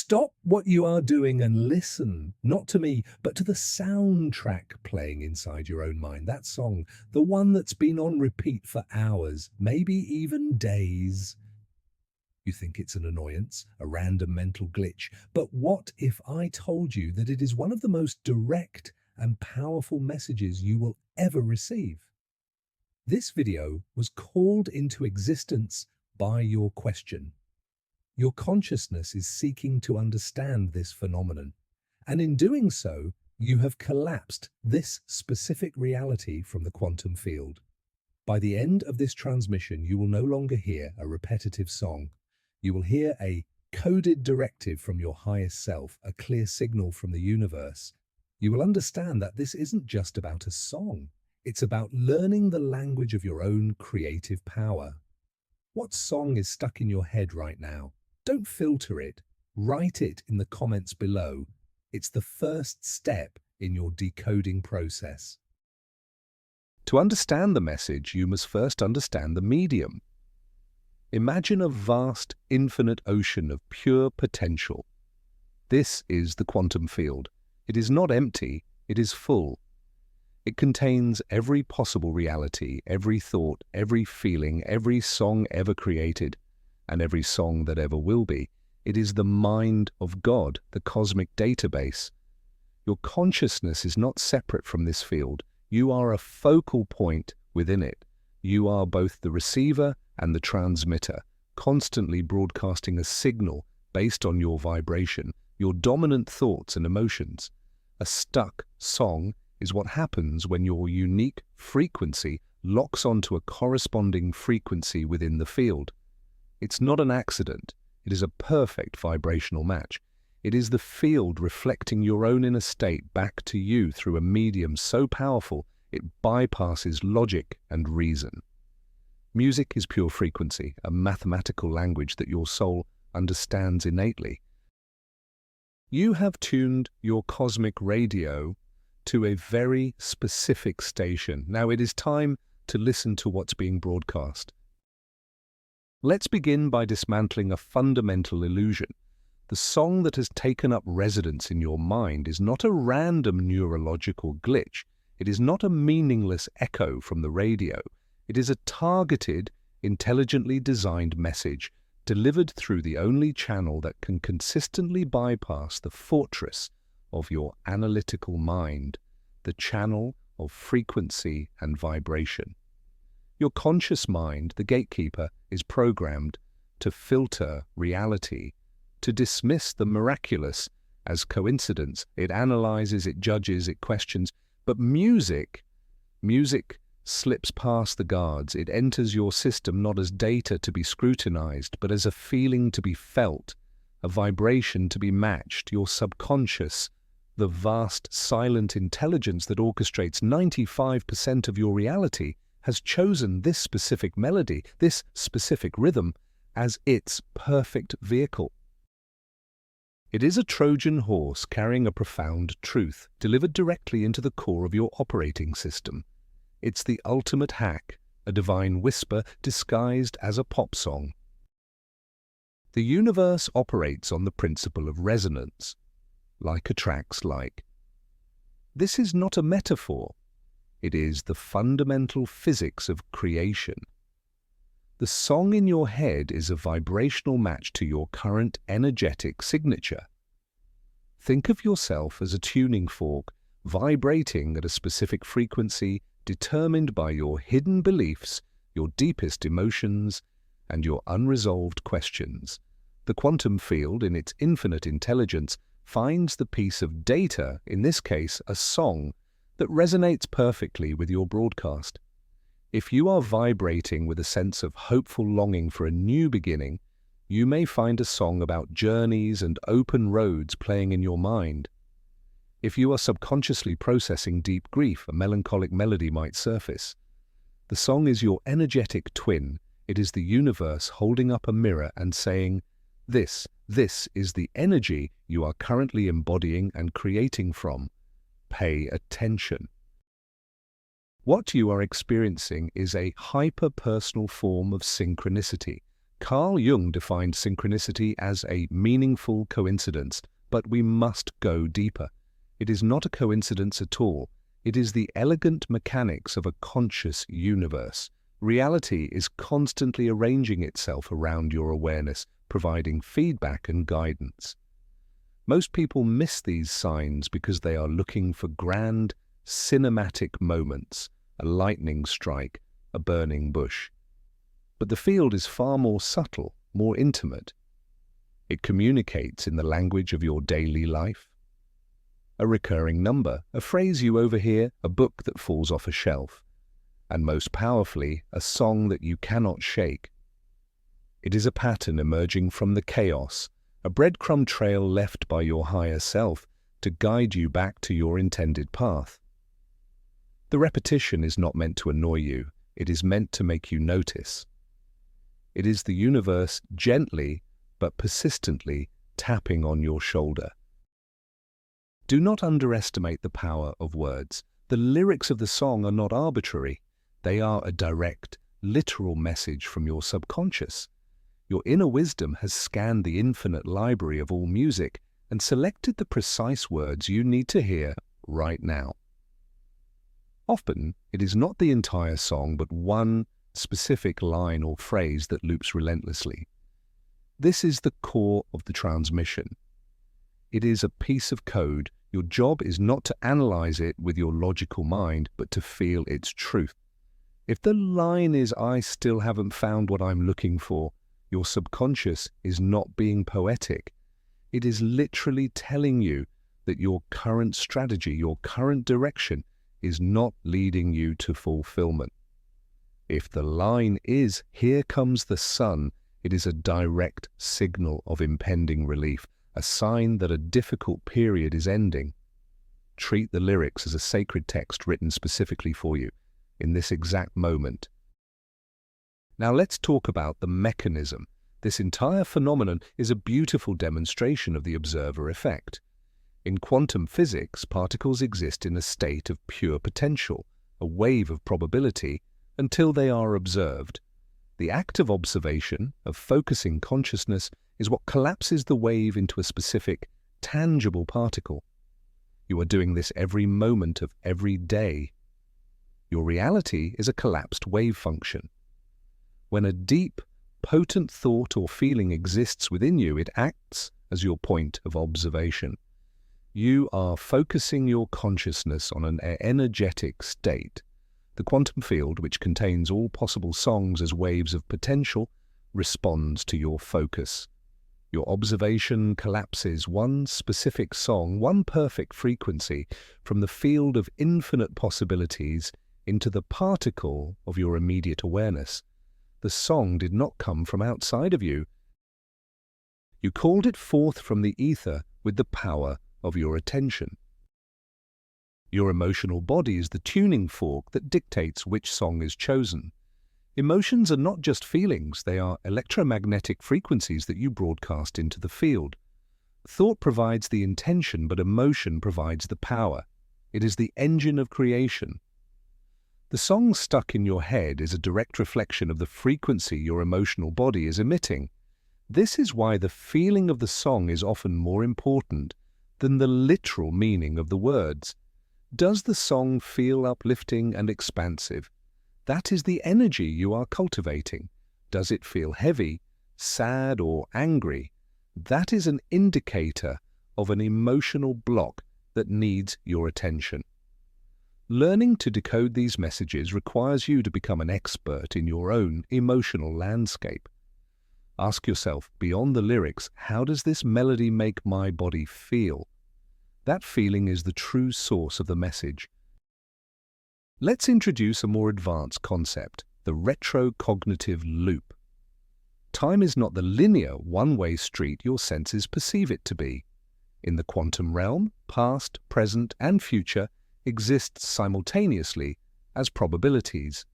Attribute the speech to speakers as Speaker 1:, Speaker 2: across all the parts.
Speaker 1: Stop what you are doing and listen, not to me, but to the soundtrack playing inside your own mind. That song, the one that's been on repeat for hours, maybe even days. You think it's an annoyance, a random mental glitch. But what if I told you that it is one of the most direct and powerful messages you will ever receive? This video was called into existence by your question. Your consciousness is seeking to understand this phenomenon, and in doing so, you have collapsed this specific reality from the quantum field. By the end of this transmission, you will no longer hear a repetitive song. You will hear a coded directive from your highest self, a clear signal from the universe. You will understand that this isn't just about a song. It's about learning the language of your own creative power. What song is stuck in your head right now? Don't filter it. Write it in the comments below. It's the first step in your decoding process. To understand the message, you must first understand the medium. Imagine a vast, infinite ocean of pure potential. This is the quantum field. It is not empty, it is full. It contains every possible reality, every thought, every feeling, every song ever created, and every song that ever will be. It is the mind of God, the cosmic database. Your consciousness is not separate from this field. You are a focal point within it. You are both the receiver and the transmitter, constantly broadcasting a signal based on your vibration, your dominant thoughts and emotions. A stuck song is what happens when your unique frequency locks onto a corresponding frequency within the field. It's not an accident. It is a perfect vibrational match. It is the field reflecting your own inner state back to you through a medium so powerful it bypasses logic and reason. Music is pure frequency, a mathematical language that your soul understands innately. You have tuned your cosmic radio to a very specific station. Now it is time to listen to what's being broadcast. Let's begin by dismantling a fundamental illusion. The song that has taken up residence in your mind is not a random neurological glitch. It is not a meaningless echo from the radio. It is a targeted, intelligently designed message delivered through the only channel that can consistently bypass the fortress of your analytical mind, the channel of frequency and vibration. Your conscious mind, the gatekeeper, is programmed to filter reality, to dismiss the miraculous as coincidence. It analyzes, it judges, it questions. But music slips past the guards. It enters your system not as data to be scrutinized, but as a feeling to be felt, a vibration to be matched. Your subconscious, the vast silent intelligence that orchestrates 95% of your reality, has chosen this specific melody, this specific rhythm, as its perfect vehicle. It is a Trojan horse carrying a profound truth, delivered directly into the core of your operating system. It's the ultimate hack, a divine whisper disguised as a pop song. The universe operates on the principle of resonance. Like attracts like. This is not a metaphor. It is the fundamental physics of creation. The song in your head is a vibrational match to your current energetic signature. Think of yourself as a tuning fork, vibrating at a specific frequency determined by your hidden beliefs, your deepest emotions, and your unresolved questions. The quantum field, in its infinite intelligence, finds the piece of data, in this case a song, that resonates perfectly with your broadcast. If you are vibrating with a sense of hopeful longing for a new beginning, you may find a song about journeys and open roads playing in your mind. If you are subconsciously processing deep grief, a melancholic melody might surface. The song is your energetic twin. It is the universe holding up a mirror and saying, This is the energy you are currently embodying and creating from. Pay attention. What you are experiencing is a hyper-personal form of synchronicity, Carl Jung defined synchronicity as a meaningful coincidence, but we must go deeper. It is not a coincidence at all. It is the elegant mechanics of a conscious universe. Reality is constantly arranging itself around your awareness, providing feedback and guidance. Most people miss these signs because they are looking for grand, cinematic moments, a lightning strike, a burning bush. But the field is far more subtle, more intimate. It communicates in the language of your daily life. A recurring number, a phrase you overhear, a book that falls off a shelf, and most powerfully, a song that you cannot shake. It is a pattern emerging from the chaos, a breadcrumb trail left by your higher self to guide you back to your intended path. The repetition is not meant to annoy you, it is meant to make you notice. It is the universe gently but persistently tapping on your shoulder. Do not underestimate the power of words. The lyrics of the song are not arbitrary. They are a direct, literal message from your subconscious. Your inner wisdom has scanned the infinite library of all music and selected the precise words you need to hear right now. Often, it is not the entire song, but one specific line or phrase that loops relentlessly. This is the core of the transmission. It is a piece of code. Your job is not to analyze it with your logical mind, but to feel its truth. If the line is, "I still haven't found what I'm looking for," your subconscious is not being poetic. It is literally telling you that your current strategy, your current direction, is not leading you to fulfillment. If the line is, "Here comes the sun," it is a direct signal of impending relief, a sign that a difficult period is ending. Treat the lyrics as a sacred text written specifically for you, in this exact moment. Now let's talk about the mechanism. This entire phenomenon is a beautiful demonstration of the observer effect. In quantum physics, particles exist in a state of pure potential, a wave of probability, until they are observed. The act of observation, of focusing consciousness, is what collapses the wave into a specific, tangible particle. You are doing this every moment of every day. Your reality is a collapsed wave function. When a deep, potent thought or feeling exists within you, it acts as your point of observation. You are focusing your consciousness on an energetic state. The quantum field, which contains all possible songs as waves of potential, responds to your focus. Your observation collapses one specific song, one perfect frequency, from the field of infinite possibilities into the particle of your immediate awareness. The song did not come from outside of you. You called it forth from the ether with the power of your attention. Your emotional body is the tuning fork that dictates which song is chosen. Emotions are not just feelings, they are electromagnetic frequencies that you broadcast into the field. Thought provides the intention, but emotion provides the power. It is the engine of creation. The song stuck in your head is a direct reflection of the frequency your emotional body is emitting. This is why the feeling of the song is often more important than the literal meaning of the words. Does the song feel uplifting and expansive? That is the energy you are cultivating. Does it feel heavy, sad, or angry? That is an indicator of an emotional block that needs your attention. Learning to decode these messages requires you to become an expert in your own emotional landscape. Ask yourself, beyond the lyrics, how does this melody make my body feel? That feeling is the true source of the message. Let's introduce a more advanced concept, the retrocognitive loop. Time is not the linear, one-way street your senses perceive it to be. In the quantum realm, past, present, and future exist simultaneously as probabilities.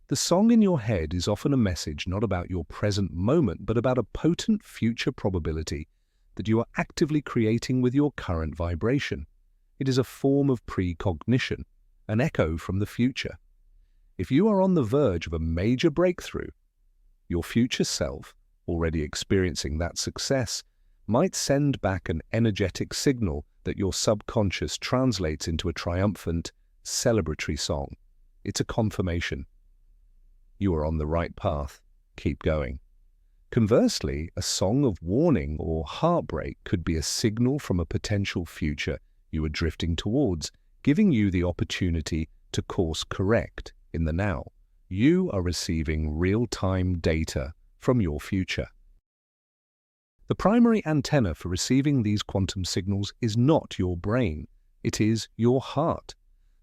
Speaker 1: The song in your head is often a message not about your present moment, but about a potent future probability that you are actively creating with your current vibration. It is a form of precognition, an echo from the future. If you are on the verge of a major breakthrough, Your future self, already experiencing that success, might send back an energetic signal that your subconscious translates into a triumphant, celebratory song. It's a confirmation. You are on the right path. Keep going. Conversely, a song of warning or heartbreak could be a signal from a potential future you are drifting towards, giving you the opportunity to course correct in the now. You are receiving real-time data from your future. The primary antenna for receiving these quantum signals is not your brain, it is your heart.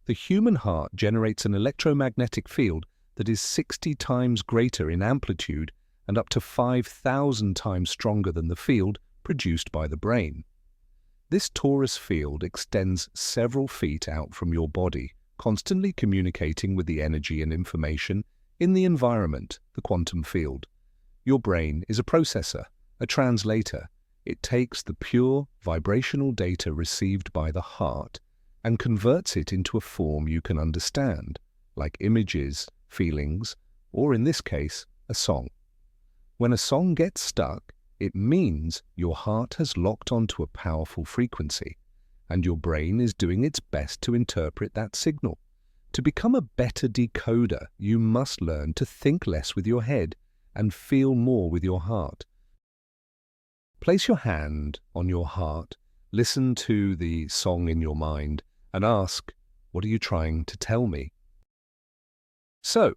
Speaker 1: The human heart generates an electromagnetic field that is 60 times greater in amplitude and up to 5,000 times stronger than the field produced by the brain. This torus field extends several feet out from your body, constantly communicating with the energy and information in the environment, the quantum field. Your brain is a processor, a translator. It takes the pure vibrational data received by the heart and converts it into a form you can understand, like images, feelings, or in this case, a song. When a song gets stuck, it means your heart has locked onto a powerful frequency, and your brain is doing its best to interpret that signal. To become a better decoder, you must learn to think less with your head and feel more with your heart. Place your hand on your heart, listen to the song in your mind, and ask, what are you trying to tell me? So,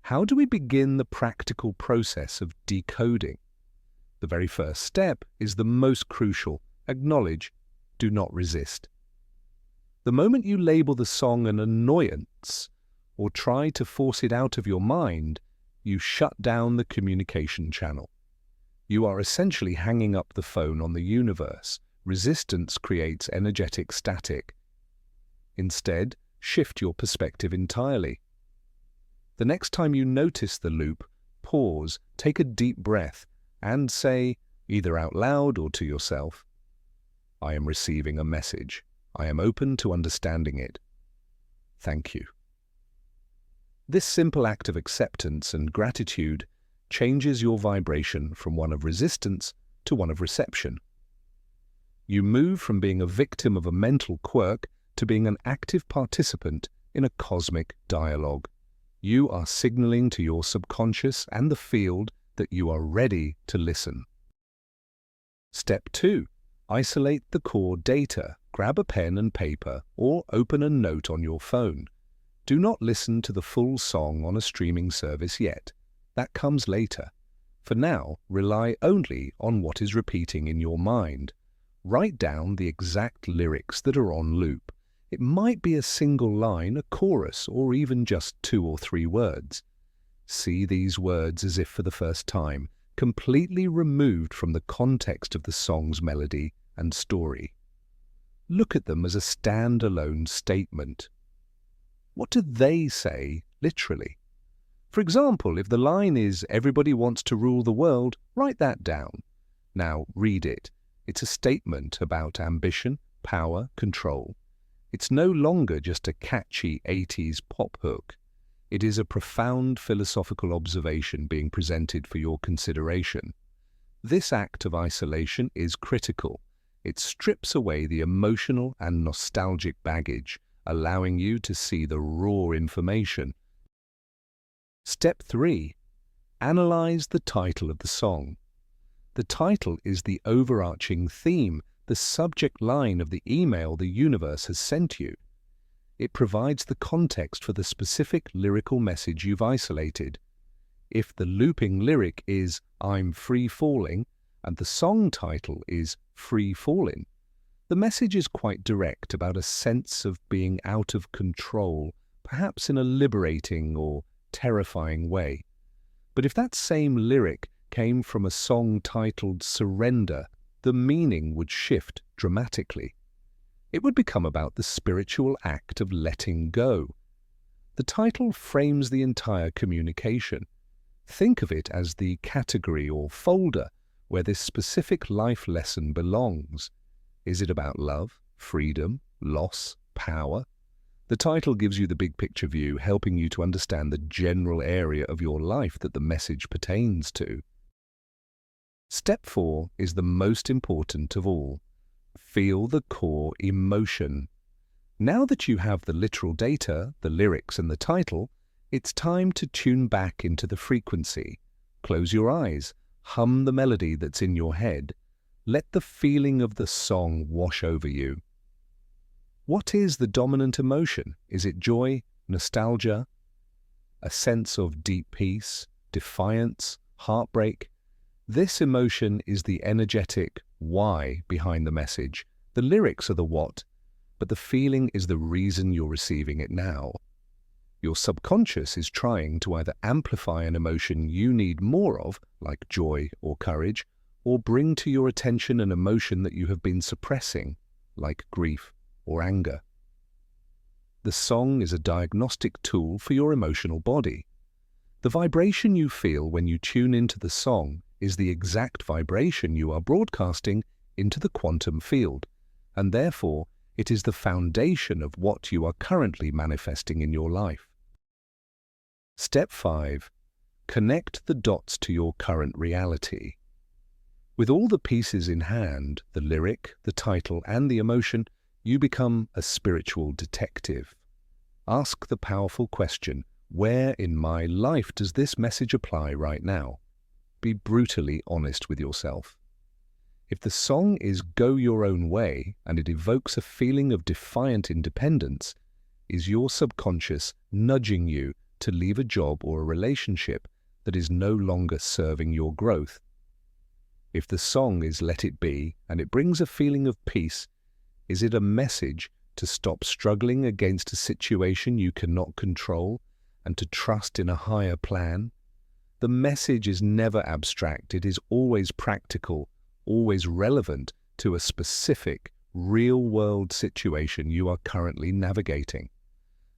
Speaker 1: how do we begin the practical process of decoding? The very first step is the most crucial. Acknowledge, do not resist. The moment you label the song an annoyance or try to force it out of your mind, you shut down the communication channel. You are essentially hanging up the phone on the universe. Resistance creates energetic static. Instead, shift your perspective entirely. The next time you notice the loop, pause, take a deep breath, and say, either out loud or to yourself, I am receiving a message. I am open to understanding it. Thank you. This simple act of acceptance and gratitude changes your vibration from one of resistance to one of reception. You move from being a victim of a mental quirk to being an active participant in a cosmic dialogue. You are signaling to your subconscious and the field that you are ready to listen. Step 2. Isolate the core data. Grab a pen and paper or open a note on your phone. Do not listen to the full song on a streaming service yet. That comes later. For now, rely only on what is repeating in your mind. Write down the exact lyrics that are on loop. It might be a single line, a chorus, or even just 2 or 3 words. See these words as if for the first time, completely removed from the context of the song's melody and story. Look at them as a standalone statement. What do they say, literally? For example, if the line is, "Everybody wants to rule the world," write that down. Now read it. It's a statement about ambition, power, control. It's no longer just a catchy 80s pop hook. It is a profound philosophical observation being presented for your consideration. This act of isolation is critical. It strips away the emotional and nostalgic baggage, allowing you to see the raw information. Step 3. Analyze the title of the song. The title is the overarching theme, the subject line of the email the universe has sent you. It provides the context for the specific lyrical message you've isolated. If the looping lyric is "I'm free falling" and the song title is "Free Fallin'," the message is quite direct about a sense of being out of control, perhaps in a liberating or terrifying way. But if that same lyric came from a song titled "Surrender," the meaning would shift dramatically. It would become about the spiritual act of letting go. The title frames the entire communication. Think of it as the category or folder where this specific life lesson belongs. Is it about love, freedom, loss, power? The title gives you the big picture view, helping you to understand the general area of your life that the message pertains to. Step 4 is the most important of all. Feel the core emotion. Now that you have the literal data, the lyrics and the title, it's time to tune back into the frequency. Close your eyes, hum the melody that's in your head. Let the feeling of the song wash over you. What is the dominant emotion? Is it joy, nostalgia, a sense of deep peace, defiance, heartbreak? This emotion is the energetic why behind the message. The lyrics are the what, but the feeling is the reason you're receiving it now. Your subconscious is trying to either amplify an emotion you need more of, like joy or courage, or bring to your attention an emotion that you have been suppressing, like grief or anger. The song is a diagnostic tool for your emotional body. The vibration you feel when you tune into the song is the exact vibration you are broadcasting into the quantum field, and therefore it is the foundation of what you are currently manifesting in your life. Step 5. Connect the dots to your current reality. With all the pieces in hand, the lyric, the title, and the emotion, you become a spiritual detective. Ask the powerful question, where in my life does this message apply right now? Be brutally honest with yourself. If the song is Go Your Own Way and it evokes a feeling of defiant independence, is your subconscious nudging you to leave a job or a relationship that is no longer serving your growth? If the song is Let It Be and it brings a feeling of peace, is it a message to stop struggling against a situation you cannot control and to trust in a higher plan? The message is never abstract. It is always practical, always relevant to a specific, real-world situation you are currently navigating.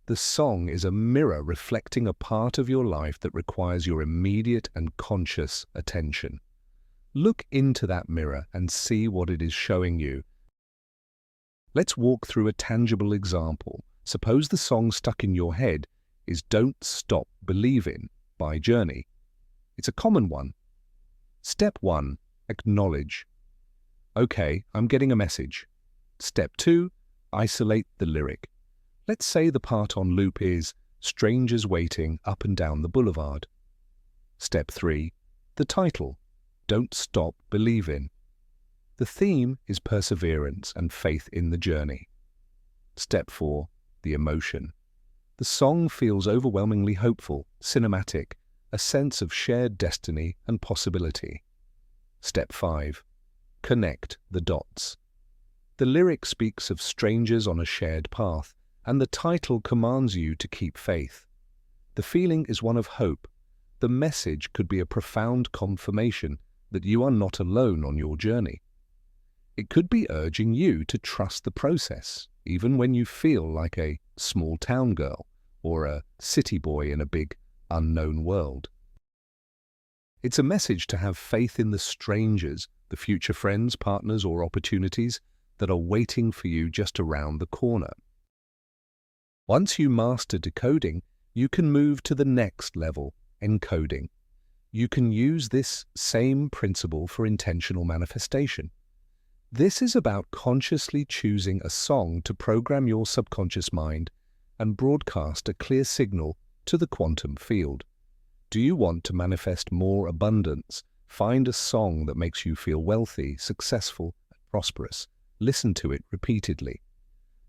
Speaker 1: The song is a mirror reflecting a part of your life that requires your immediate and conscious attention. Look into that mirror and see what it is showing you. Let's walk through a tangible example. Suppose the song stuck in your head is Don't Stop Believin' by Journey. It's a common one. Step 1. Acknowledge. Okay, I'm getting a message. Step 2. Isolate the lyric. Let's say the part on loop is Strangers Waiting Up and Down the Boulevard. Step 3. The title, Don't Stop Believin'. The theme is perseverance and faith in the journey. Step 4. The emotion. The song feels overwhelmingly hopeful, cinematic, a sense of shared destiny and possibility. Step 5. Connect the dots. The lyric speaks of strangers on a shared path, and the title commands you to keep faith. The feeling is one of hope. The message could be a profound confirmation that you are not alone on your journey. It could be urging you to trust the process, even when you feel like a small town girl or a city boy in a big, unknown world. It's a message to have faith in the strangers, the future friends, partners, or opportunities that are waiting for you just around the corner. Once you master decoding, you can move to the next level, encoding. You can use this same principle for intentional manifestation. This is about consciously choosing a song to program your subconscious mind and broadcast a clear signal to the quantum field. Do you want to manifest more abundance? Find a song that makes you feel wealthy, successful, and prosperous. Listen to it repeatedly.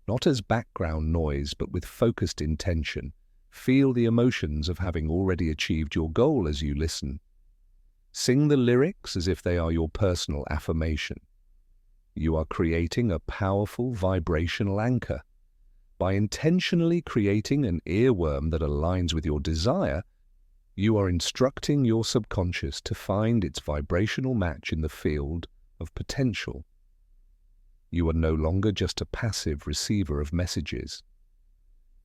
Speaker 1: Not as background noise, but with focused intention. Feel the emotions of having already achieved your goal as you listen. Sing the lyrics as if they are your personal affirmation. You are creating a powerful vibrational anchor. By intentionally creating an earworm that aligns with your desire, you are instructing your subconscious to find its vibrational match in the field of potential. You are no longer just a passive receiver of messages.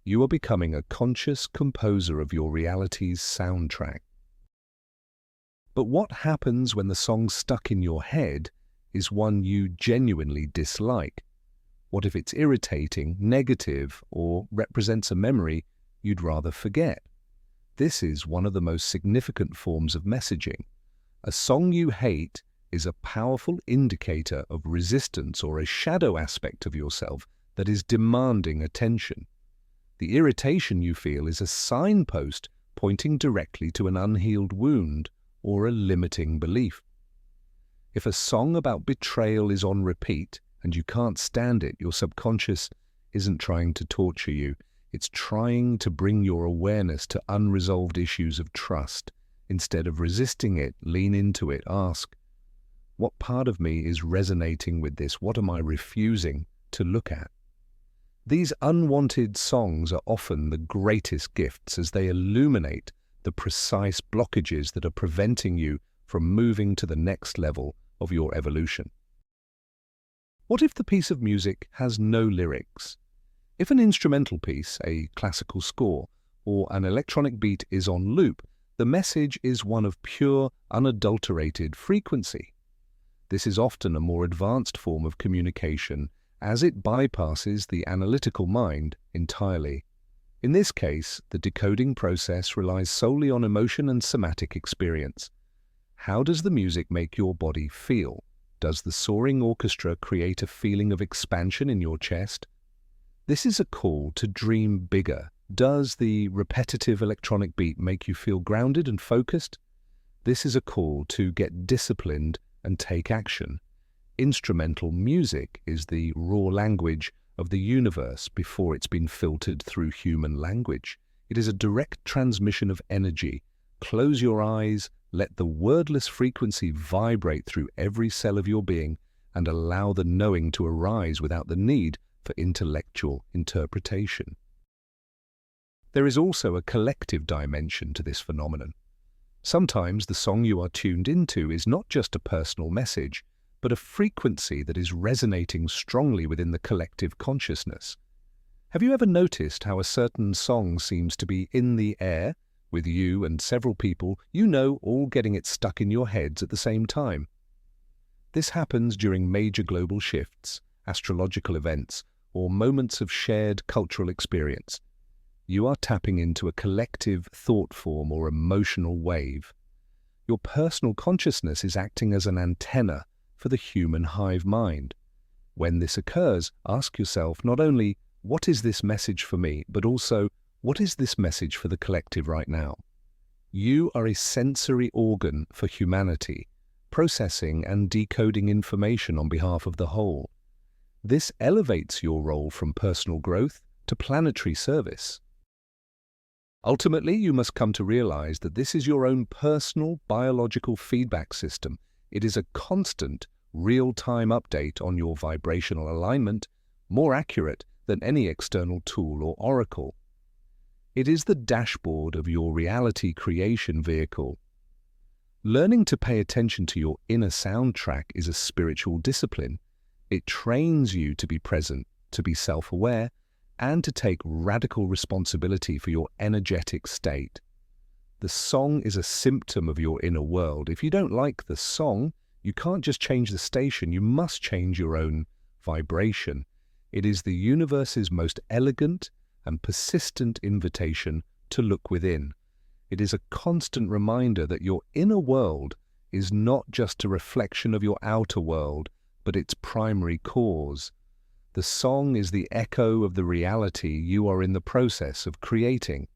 Speaker 1: You are becoming a conscious composer of your reality's soundtrack. But what happens when the song stuck in your head is one you genuinely dislike?
Speaker 2: What if it's irritating, negative, or represents a memory you'd rather forget? This is one of the most significant forms of messaging. A song you hate is a powerful indicator of resistance or a shadow aspect of yourself that is demanding attention. The irritation you feel is a signpost pointing directly to an unhealed wound or a limiting belief. If a song about betrayal is on repeat and you can't stand it, your subconscious isn't trying to torture you. It's trying to bring your awareness to unresolved issues of trust. Instead of resisting it, lean into it. Ask, what part of me is resonating with this? What am I refusing to look at? These unwanted songs are often the greatest gifts as they illuminate the precise blockages that are preventing you from moving to the next level of your evolution. What if the piece of music has no lyrics? If an instrumental piece, a classical score, or an electronic beat is on loop, the message is one of pure, unadulterated frequency. This is often a more advanced form of communication as it bypasses the analytical mind entirely. In this case, the decoding process relies solely on emotion and somatic experience. How does the music make your body feel? Does the soaring orchestra create a feeling of expansion in your chest? This is a call to dream bigger. Does the repetitive electronic beat make you feel grounded and focused? This is a call to get disciplined and take action. Instrumental music is the raw language of the universe before it's been filtered through human language. It is a direct transmission of energy. Close your eyes, let the wordless frequency vibrate through every cell of your being, and allow the knowing to arise without the need for intellectual interpretation. There is also a collective dimension to this phenomenon. Sometimes the song you are tuned into is not just a personal message, but a frequency that is resonating strongly within the collective consciousness. Have you ever noticed how a certain song seems to be in the air, with you and several people you know all getting it stuck in your heads at the same time? This happens during major global shifts, astrological events, or moments of shared cultural experience. You are tapping into a collective thought form or emotional wave. Your personal consciousness is acting as an antenna for the human hive mind. When this occurs, ask yourself not only, what is this message for me, but also, what is this message for the collective right now? You are a sensory organ for humanity, processing and decoding information on behalf of the whole. This elevates your role from personal growth to planetary service. Ultimately, you must come to realize that this is your own personal biological feedback system. It is a constant, real-time update on your vibrational alignment, more accurate than any external tool or oracle. It is the dashboard of your reality creation vehicle. Learning to pay attention to your inner soundtrack is a spiritual discipline. It trains you to be present, to be self-aware, and to take radical responsibility for your energetic state. The song is a symptom of your inner world. If you don't like the song, you can't just change the station, you must change your own vibration. It is the universe's most elegant and persistent invitation to look within. It is a constant reminder that your inner world is not just a reflection of your outer world, but its primary cause. The song is the echo of the reality you are in the process of creating.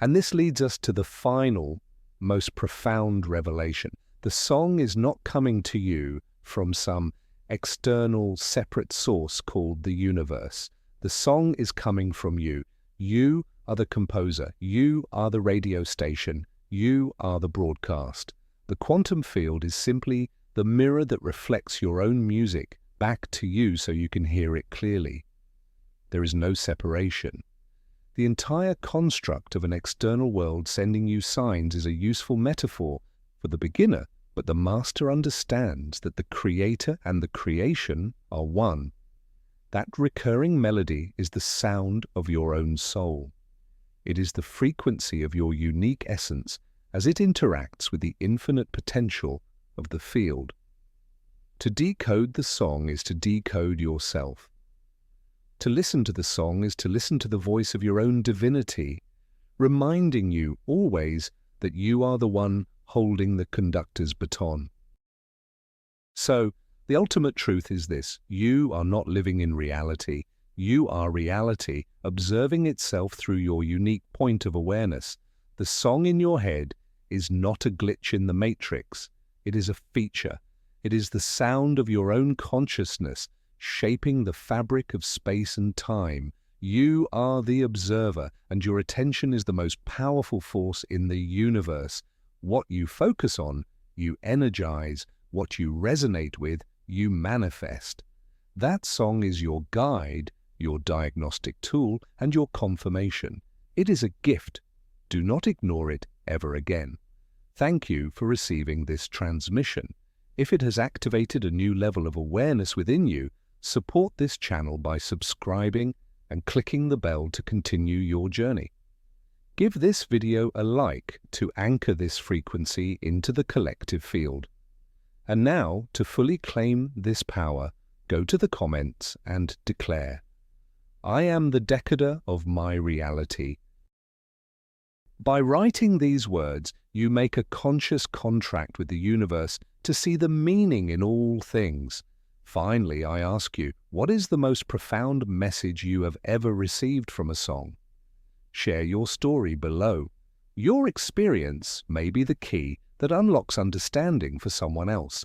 Speaker 2: And this leads us to the final, most profound revelation. The song is not coming to you from some external, separate source called the universe. The song is coming from you. You are the composer. You are the radio station. You are the broadcast. The quantum field is simply the mirror that reflects your own music back to you so you can hear it clearly. There is no separation. The entire construct of an external world sending you signs is a useful metaphor for the beginner, but the master understands that the creator and the creation are one. That recurring melody is the sound of your own soul. It is the frequency of your unique essence as it interacts with the infinite potential of the field. To decode the song is to decode yourself. To listen to the song is to listen to the voice of your own divinity, reminding you always that you are the one holding the conductor's baton. So, the ultimate truth is this: you are not living in reality. You are reality, observing itself through your unique point of awareness. The song in your head is not a glitch in the matrix. It is a feature. It is the sound of your own consciousness, shaping the fabric of space and time. You are the observer, and your attention is the most powerful force in the universe. What you focus on, you energize. What you resonate with, you manifest. That song is your guide, your diagnostic tool, and your confirmation. It is a gift. Do not ignore it ever again. Thank you for receiving this transmission. If it has activated a new level of awareness within you, support this channel by subscribing and clicking the bell to continue your journey. Give this video a like to anchor this frequency into the collective field. And now, to fully claim this power, go to the comments and declare, "I am the decoder of my reality." By writing these words, you make a conscious contract with the universe to see the meaning in all things. Finally, I ask you, what is the most profound message you have ever received from a song? Share your story below. Your experience may be the key that unlocks understanding for someone else.